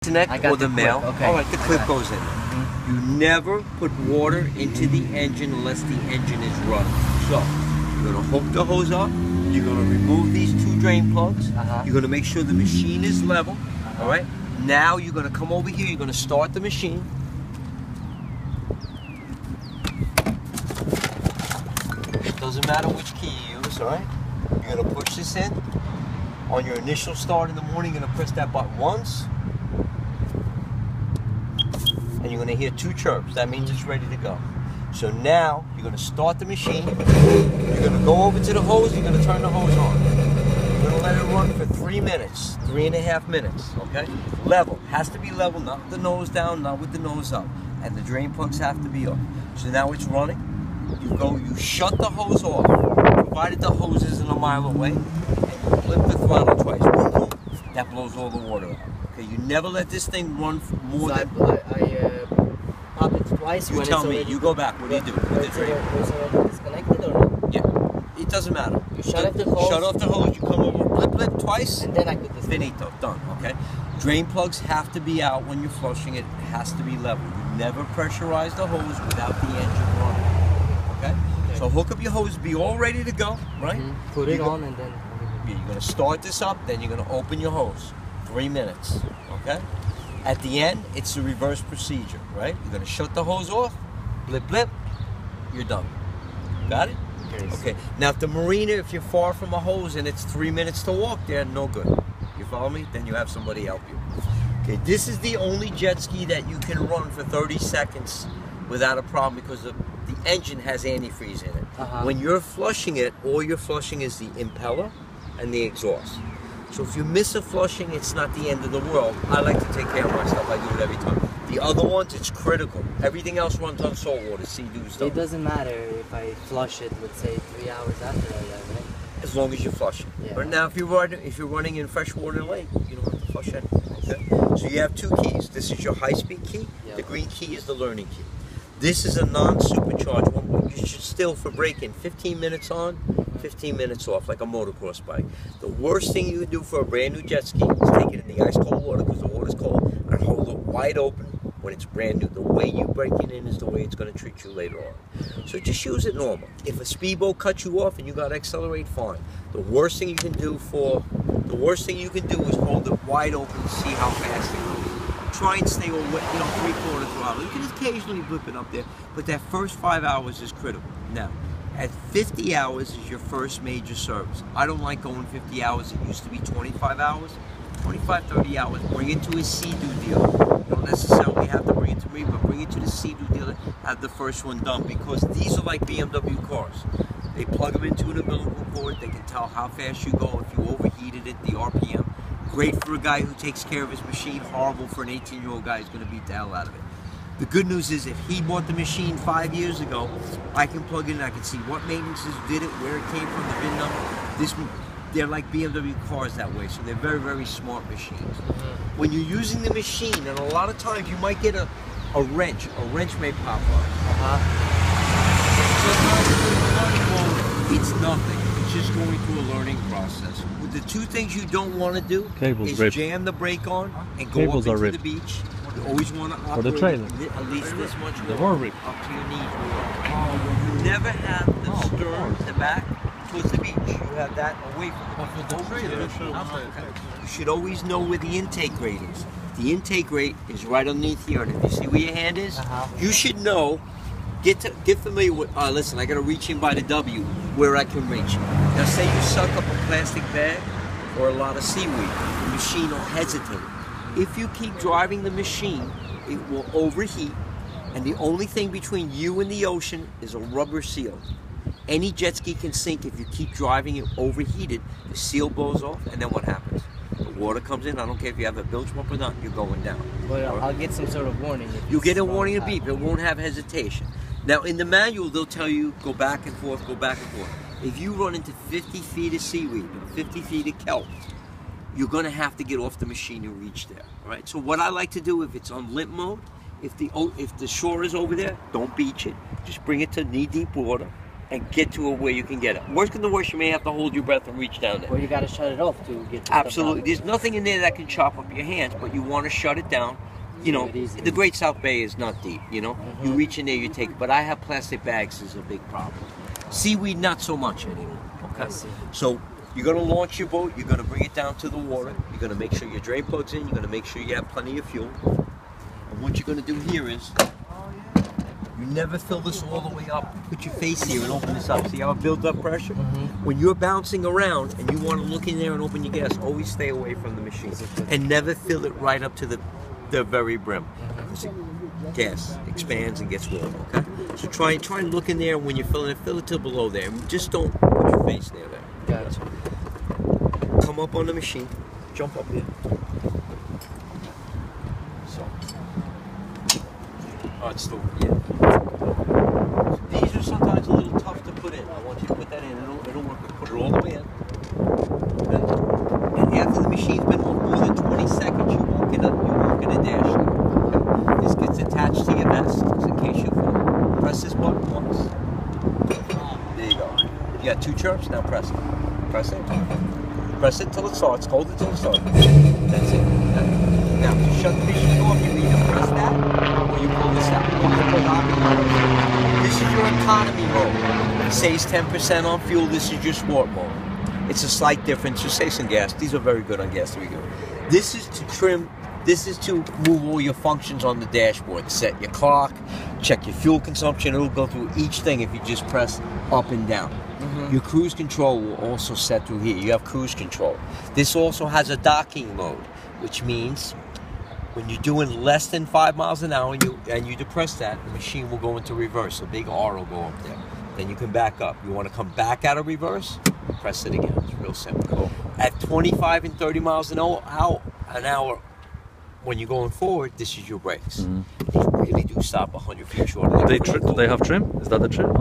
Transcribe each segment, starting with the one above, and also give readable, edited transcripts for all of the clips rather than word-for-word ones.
Connect or the male. Okay. All right, the clip goes in. You never put water into the engine unless the engine is running. So you're gonna hook the hose up. You're gonna remove these two drain plugs. You're gonna make sure the machine is level. All right. Now you're gonna come over here. You're gonna start the machine. Doesn't matter which key you use. All right. You're gonna push this in. On your initial start in the morning, you're gonna press that button once. And you're going to hear two chirps. That means it's ready to go. So now you're going to start the machine. You're going to go over to the hose. You're going to turn the hose on. You're going to let it run for 3 minutes, 3.5 minutes. Okay? Level. Has to be level, not with the nose down, not with the nose up. And the drain plugs have to be off. So now it's running. You shut the hose off, provided the hose isn't a mile away, and you flip the throttle twice. Boom, boom. That blows all the water out. Okay, you never let this thing run for more than... I pop it twice. You tell me, you go back, what do you do with the drain? Was it already disconnected or not? Yeah, it doesn't matter. You shut off the hose. Shut off the hose, you come over, blip, blip, twice. And then I could disconnect. Finito, done, okay? Drain plugs have to be out when you're flushing it. It has to be level. You never pressurize the hose without the engine running, okay? So hook up your hose, be all ready to go, right? Put it on and then... You're going to start this up, then you're going to open your hose. 3 minutes, okay? At the end, it's the reverse procedure, right? You're going to shut the hose off, blip, blip, you're done. Got it? Okay. Now, if the marina, if you're far from a hose and it's 3 minutes to walk there, no good. You follow me? Then you have somebody help you. Okay, this is the only jet ski that you can run for 30 seconds without a problem because the engine has antifreeze in it. When you're flushing it, all you're flushing is the impeller and the exhaust. So if you miss a flushing, it's not the end of the world. I like to take care of my stuff. I do it every time. The other ones, it's critical. Everything else runs on salt water, Seadoo stuff. It doesn't matter if I flush it, let's say 3 hours after that, right? As long as you flush it. Yeah. But now, if you're running in freshwater lake, you don't have to flush anything. Okay? So you have two keys. This is your high-speed key. The green key is the learning key. This is a non-supercharged one. You should still, for braking, 15 minutes on, 15 minutes off, like a motocross bike. The worst thing you can do for a brand new jet ski is take it in the ice cold water because the water's cold and hold it wide open when it's brand new. The way you break it in is the way it's going to treat you later on. So just use it normal. If a speedboat cuts you off and you got to accelerate, fine. The worst thing you can do is hold it wide open and see how fast it goes. Try and stay on, 3/4 throttle. You can occasionally blip it up there, but that first 5 hours is critical. Now, at 50 hours is your first major service. I don't like going 50 hours. It used to be 25 hours. 25, 30 hours. Bring it to a Seadoo dealer. You don't necessarily have to bring it to me, but bring it to the Seadoo dealer. Have the first one done because these are like BMW cars. They plug them into an umbilical cord. They can tell how fast you go if you overheated it, the RPM. Great for a guy who takes care of his machine. Horrible for an 18-year-old guy who's going to beat the hell out of it. The good news is if he bought the machine 5 years ago, I can plug in and I can see what maintenances did it, where it came from, the VIN number. They're like BMW cars that way, so they're very, very smart machines. When you're using the machine, and a lot of times you might get a wrench. A wrench may pop up. It's nothing. It's just going through a learning process. The two things you don't want to do is jam the brake on and go up into the beach. You always want to operate at least this much water up to your knees. You never have the stern, the back, towards the beach. You have that away from the You should always know where the intake rate is. The intake rate is right underneath here. And if you see where your hand is, you should know. Get familiar with, listen, I got to reach in by the W where I can reach. Now say you suck up a plastic bag or a lot of seaweed, the machine will hesitate. If you keep driving the machine, it will overheat, and the only thing between you and the ocean is a rubber seal. Any jet ski can sink if you keep driving it overheated, the seal blows off, and then what happens? The water comes in, I don't care if you have a bilge pump or not, you're going down. But I'll get some sort of warning. You'll get a warning, a beep, it won't have hesitation. Now in the manual, they'll tell you, go back and forth, go back and forth. If you run into 50 feet of seaweed, or 50 feet of kelp, you're gonna have to get off the machine and reach there, all right? So what I like to do, if it's on limp mode, if the shore is over there, don't beach it. Just bring it to knee-deep water, and get to it where you can get it. Worst comes to worst, you may have to hold your breath and reach down there. Or you got to shut it off to get the Absolutely. There's nothing in there that can chop up your hands, but you want to shut it down. You know, the Great South Bay is not deep, you know. You reach in there, you take it. But I have plastic bags is a big problem. Seaweed, not so much anymore. Okay? So you're going to launch your boat. You're going to bring it down to the water. You're going to make sure your drain plug's in. You're going to make sure you have plenty of fuel. And what you're going to do here is, you never fill this all the way up. Put your face here and open this up. See how it builds up pressure? When you're bouncing around and you want to look in there and open your gas, always stay away from the machine. And never fill it right up to the very brim. Because gas expands and gets warm, okay? So try and look in there when you're filling it. Fill it to below there. Just don't put your face near there. Gotcha. Come up on the machine. Jump up here. So. Oh, it's still, yeah. These are sometimes a little tough to put in. I want you to put that in. It'll work. Put it all the way in. Okay. And after the machine's been on more than 20 seconds, you won't get a dash. Okay. This gets attached to your vest, just in case you fall. Press this button once. There you go. You got 2 chirps. Now press it. Press it. Press it till it starts. Hold it till it starts. That's it. Okay. Now, to shut the machine off, you either press that or you pull this out. This is your economy mode. It saves 10% on fuel. This is your sport mode. It's a slight difference. You save some gas. These are very good on gas. This is to trim. This is to move all your functions on the dashboard. Set your clock, check your fuel consumption. It'll go through each thing if you just press up and down. Your cruise control will also set through here. You have cruise control. This also has a docking mode, which means when you're doing less than 5 miles an hour and you depress that, the machine will go into reverse. A big R will go up there. Then you can back up. You want to come back out of reverse, press it again. It's real simple. Cool. At 25 and 30 miles an hour, when you're going forward, this is your brakes. They really do stop 100 feet short. Do they have trim? Is that the trim?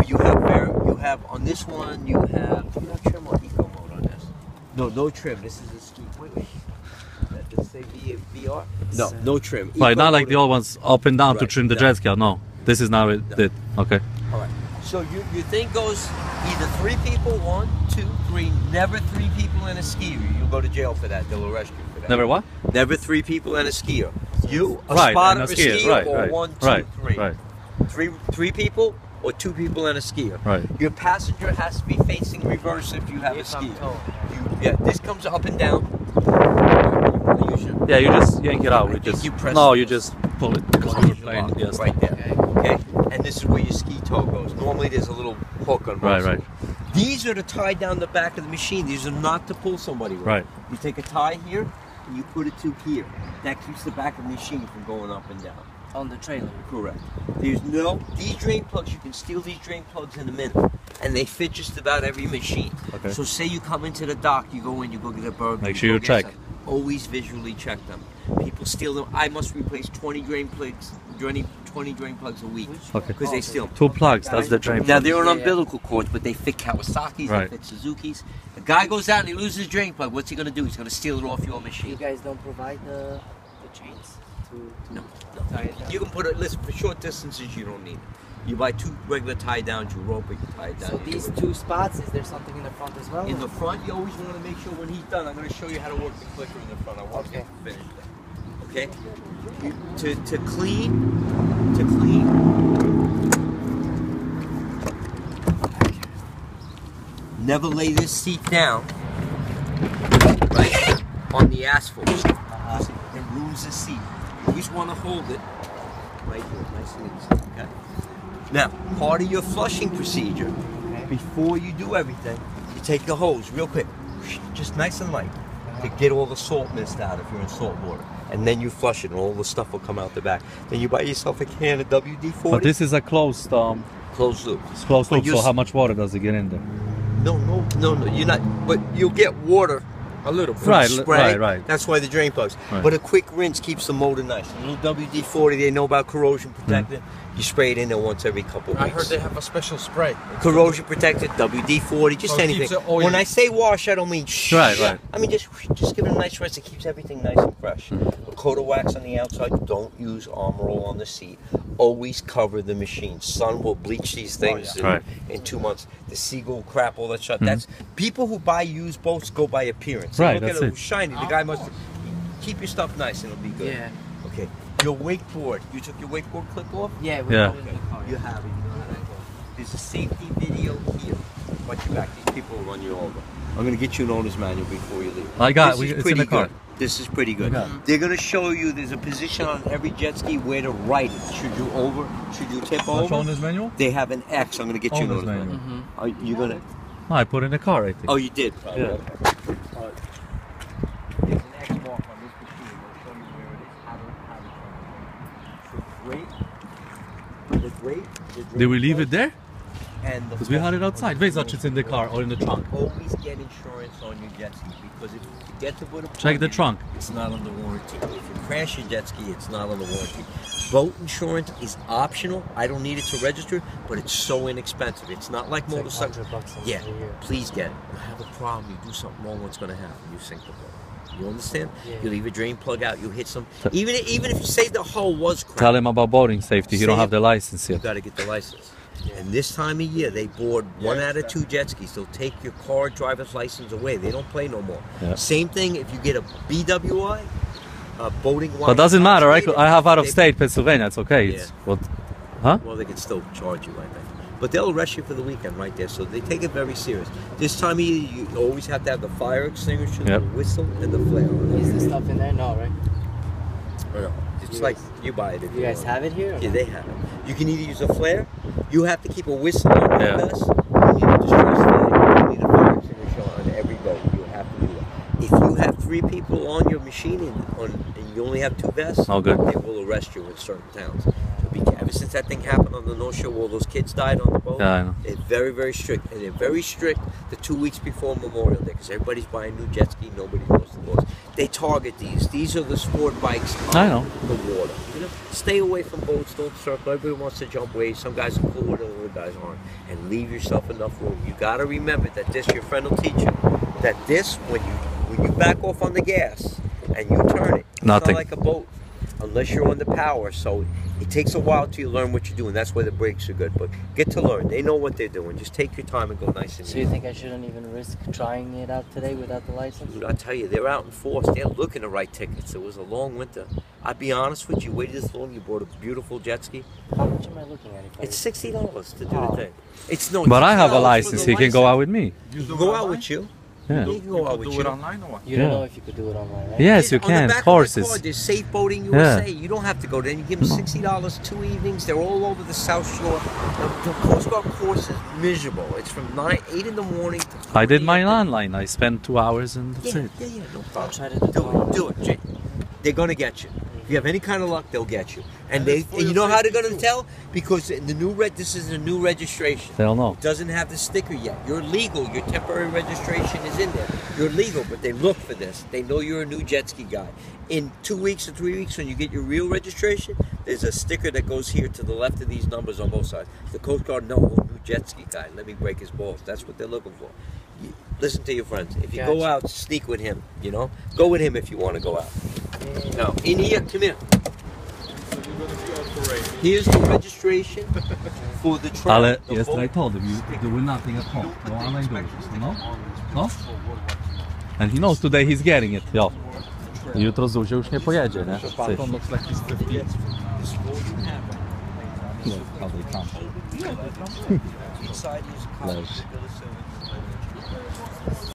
You have on this one. You have trim or eco mode on this. No trim. This is a ski. Wait. Does it say VR? No trim. Right, not like the old ones up and down to trim the jet ski. No, this is now it. Okay. All right. So your thing goes either 3 people, 1, 2, 3. Never 3 people in a skier. You'll go to jail for that. They'll arrest you for that. Never what? Never 3 people in a skier. You, a right, spotter, a skier, skier, right, or right, 1, 2, right, 3. Right. 3 people or 2 people in a skier. Right. Your passenger has to be facing reverse if you have a skier. This comes up and down. Yeah, you just yank it out. You just pull it because of the plane. Yes. Right there. Okay. And this is where your ski toe goes. Normally there's a little hook on most. Right. These are to tie down the back of the machine. These are not to pull somebody with. Right. You take a tie here and you put it to here. That keeps the back of the machine from going up and down. On the trailer. Correct. These drain plugs, you can steal these drain plugs in a minute. And they fit just about every machine. Okay. So say you come into the dock, you go in, you go get a burger. Make sure you check. Always visually check them. People steal them. I must replace 20 drain plugs a week. Okay. Because they steal 2 plugs, that's the drain plug. Now they're on umbilical cords, but they fit Kawasaki's, they fit Suzuki's. The guy goes out and he loses his drain plug. What's he going to do? He's going to steal it off your machine. You guys don't provide the chains to no. tie it down? You can put it, listen, for short distances you don't need it. You buy 2 regular tie downs, you rope it, you tie it down. So these 2 spots, is there something in the front as well? In the front, you always want to make sure when he's done, I'm going to show you how to work the clicker in the front. I want you to finish that. Okay? To clean. Never lay this seat down, right, on the asphalt. It ruins the seat. You always want to hold it right here, nice and easy, okay? Now, part of your flushing procedure, before you do everything, you take the hose real quick, just nice and light, to get all the salt mist out if you're in salt water. And then you flush it and all the stuff will come out the back. Then you buy yourself a can of WD-40. But this is a closed loop. It's closed loop, so how much water does it get in there? No, you're not, but you'll get water a little from spray. Right. That's why the drain plugs. Right. But a quick rinse keeps the motor nice. A little WD-40, they know about corrosion protectant. You spray it in there once every couple of weeks. I heard they have a special spray. Corrosion protectant, WD-40, just anything. When I say wash, I don't mean right. I mean just give it a nice rinse. It keeps everything nice and fresh. But coat of wax on the outside. Don't use Armor All on the seat. Always cover the machine. Sun will bleach these things in 2 months. The seagull crap, all that stuff. That's people who buy used boats go by appearance. They look at it shiny. The guy must keep your stuff nice and it'll be good. Yeah. Okay. Your wakeboard. You took your wakeboard clip off? Yeah. We got it in the car. You have it. You know how that goes. There's a safety video here. Watch your back. These people will run you over. I'm going to get you an owner's manual before you leave. I got it. It's in the car. This is pretty good. They're going to show you there's a position on every jet ski where to write it. Should you tip over? Owner's manual? They have an X. I'm going to get you an owner's manual. Are you going to? No, I put it in the car, I think. Oh, you did? Yeah. There's an X mark on this machine. They'll show you where it is. How to turn it. Did we leave it there? Because we had it outside. Wait, it's in the car or in the trunk. Always get insurance on your jet ski because if you forget to put a check the trunk. It's not under warranty. If you crash your jet ski, it's not under warranty. Boat insurance is optional. I don't need it to register, but it's so inexpensive. It's not like motorcycle. Yeah, please get it. You have a problem, you do something wrong, what's going to happen? You sink the boat. You understand? Yeah. You leave a drain plug out, you hit some. Even if you say the hull was cracked. Tell him about boating safety. He don't have the license yet. You got to get the license. And this time of year, they board 1 out of 2 jet skis. They'll take your car driver's license away. They don't play no more. Yeah. Same thing if you get a BWI, boating. But doesn't matter. I have out of state Pennsylvania. It's okay. Yeah. Well, they can still charge you, I think. But they'll arrest you for the weekend right there. So they take it very serious. This time of year, you always have to have the fire extinguisher, the whistle, and the flare. Is the stuff in there? No, right? No. It's like you buy it. If you guys have it here? Yeah, they have it. You can either use a flare. You have to keep a whistle on your vest. You need a distress flag. You need a fire extinguisher on every boat. You have to do that. If you have 3 people on your machine and you only have 2 vests, they will arrest you in certain towns. So ever since that thing happened on the North Shore, where all those kids died on the boat, I know. they're very, very strict. And they're very strict the 2 weeks before Memorial Day because everybody's buying new jet ski. Nobody knows the laws. They target these. These are the sport bikes on the water. You know, stay away from boats. Don't circle. Everybody wants to jump waves. Some guys are cool with it, other guys aren't. And leave yourself enough room. You got to remember that this, your friend will teach you, that this, when you back off on the gas and you turn it, it's not like a boat unless you're on the power. So it takes a while till you learn what you're doing. That's why the brakes are good. But get to learn. They know what they're doing. Just take your time and go nice and easy. So you think I shouldn't even risk trying it out today without the license? Dude, I tell you, they're out in force. They're looking to write tickets. It was a long winter. I'll be honest with you. Waited this long. You bought a beautiful jet ski. How much am I looking at? It's $60 to do the thing. It's no. But I have a license. He can go out with me. You can go out with you. Yeah. You can go out with do you. it online or what? You don't know if you could do it online, right? Yes, you can. On the back Courses. of my car, there's Safe Boating USA. You don't have to go there. You give them $60 2 evenings. They're all over the South Shore. The Coast Guard course is miserable. It's from 8 in the morning to 4 I did mine online. I spent 2 hours and that's it. Yeah, no problem. I'll try to do it, Jay. They're gonna get you. If you have any kind of luck, they'll get you. And you know how they're gonna tell? Because this is a new registration. They'll know. It doesn't have the sticker yet. You're legal. Your temporary registration is in there. You're legal, but they look for this. They know you're a new jet ski guy. In 2 weeks or 3 weeks, when you get your real registration, there's a sticker that goes here to the left of these numbers on both sides. The Coast Guard knows a new jet ski guy. Let me break his balls. That's what they're looking for. Listen to your friends. If you go out, sneak with him, you know? Go with him if you want to go out. Now, in here, come here. Here's the registration for the truck. Ale yesterday I told him you do nothing at home. No online doors, no? No? And he knows today he's getting it. Jo. Jutro Zuzia już nie pojedzie, nie? Phantom looks like he's 50. How they come. Inside is